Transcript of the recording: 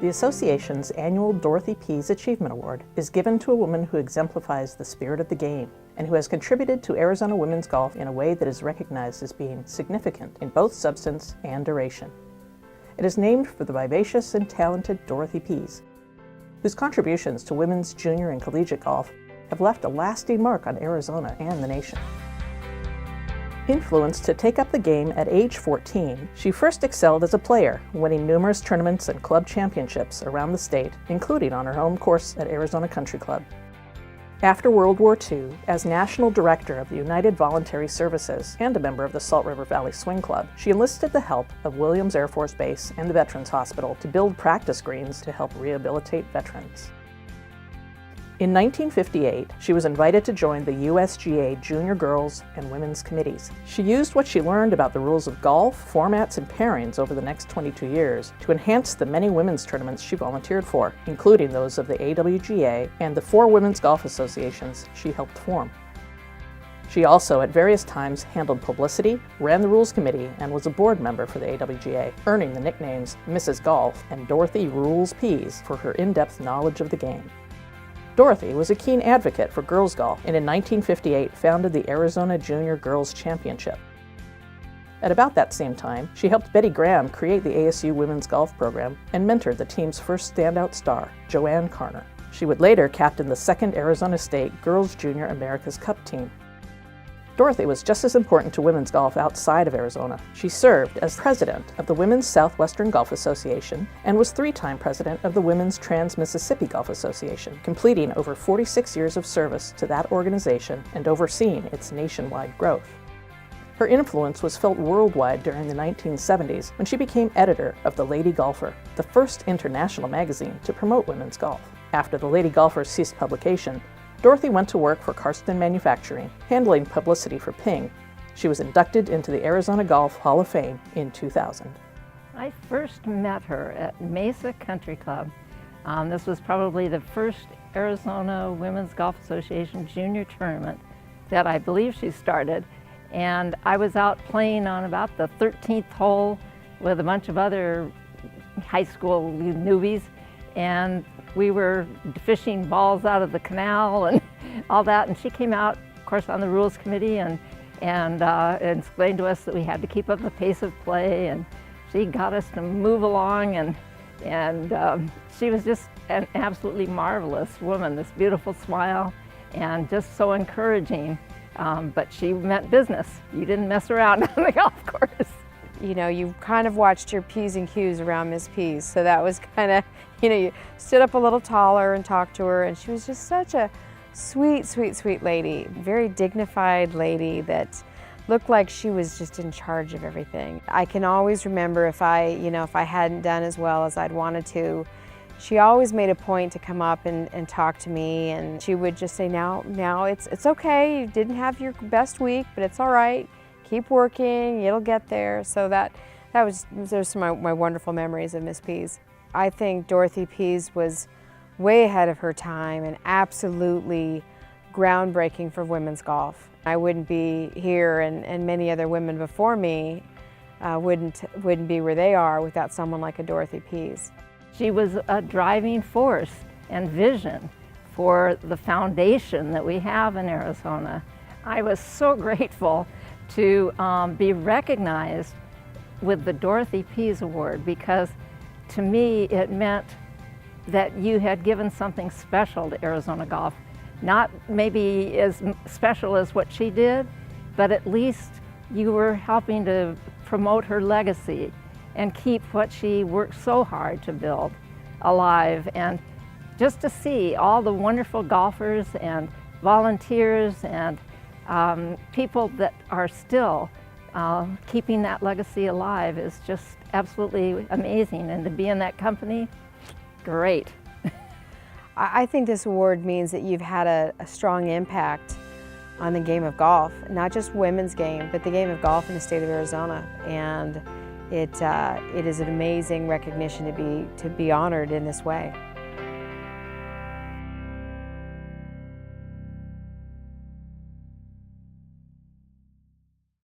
The association's annual Dorothy Pease Achievement Award is given to a woman who exemplifies the spirit of the game and who has contributed to Arizona women's golf in a way that is recognized as being significant in both substance and duration. It is named for the vivacious and talented Dorothy Pease, whose contributions to women's junior and collegiate golf have left a lasting mark on Arizona and the nation. Influenced to take up the game at age 14, she first excelled as a player, winning numerous tournaments and club championships around the state, including on her home course at Arizona Country Club. After World War II, as National Director of the United Voluntary Services and a member of the Salt River Valley Swing Club, she enlisted the help of Williams Air Force Base and the Veterans Hospital to build practice greens to help rehabilitate veterans. In 1958, she was invited to join the USGA Junior Girls and Women's Committees. She used what she learned about the rules of golf, formats, and pairings over the next 22 years to enhance the many women's tournaments she volunteered for, including those of the AWGA and the 4 women's golf associations she helped form. She also, at various times, handled publicity, ran the Rules Committee, and was a board member for the AWGA, earning the nicknames Mrs. Golf and Dorothy Rules Pease for her in-depth knowledge of the game. Dorothy was a keen advocate for girls golf and in 1958 founded the Arizona Junior Girls Championship. At about that same time, she helped Betty Graham create the ASU women's golf program and mentored the team's first standout star, Joanne Carner. She would later captain the second Arizona State Girls Junior America's Cup team. Dorothy was just as important to women's golf outside of Arizona. She served as president of the Women's Southwestern Golf Association and was 3-time president of the Women's Trans-Mississippi Golf Association, completing over 46 years of service to that organization and overseeing its nationwide growth. Her influence was felt worldwide during the 1970s when she became editor of The Lady Golfer, the first international magazine to promote women's golf. After The Lady Golfer ceased publication, Dorothy went to work for Karsten Manufacturing, handling publicity for Ping. She was inducted into the Arizona Golf Hall of Fame in 2000. I first met her at Mesa Country Club. This was probably the first Arizona Women's Golf Association junior tournament that I believe she started. And I was out playing on about the 13th hole with a bunch of other high school newbies. And we were fishing balls out of the canal and all that, and she came out, of course, on the Rules Committee and explained to us that we had to keep up the pace of play, and she got us to move along, and she was just an absolutely marvelous woman, this beautiful smile, and just so encouraging, but she meant business. You didn't mess around on the golf course. You know, you kind of watched your P's and Q's around Miss Pease, so that was kind of, you know, you stood up a little taller and talked to her, and she was just such a sweet, sweet, sweet lady, very dignified lady that looked like she was just in charge of everything. I can always remember if I hadn't done as well as I'd wanted to, she always made a point to come up and talk to me, and she would just say, now it's okay, you didn't have your best week, but it's all right. Keep working, it'll get there. So those are some of my wonderful memories of Miss Pease. I think Dorothy Pease was way ahead of her time and absolutely groundbreaking for women's golf. I wouldn't be here, and many other women before me wouldn't be where they are without someone like a Dorothy Pease. She was a driving force and vision for the foundation that we have in Arizona. I was so grateful to be recognized with the Dorothy Pease Award, because to me it meant that you had given something special to Arizona golf. Not maybe as special as what she did, but at least you were helping to promote her legacy and keep what she worked so hard to build alive. And just to see all the wonderful golfers and volunteers and people that are still keeping that legacy alive is just absolutely amazing. And to be in that company, great. I think this award means that you've had a strong impact on the game of golf, not just women's game, but the game of golf in the state of Arizona. And it is an amazing recognition to be honored in this way.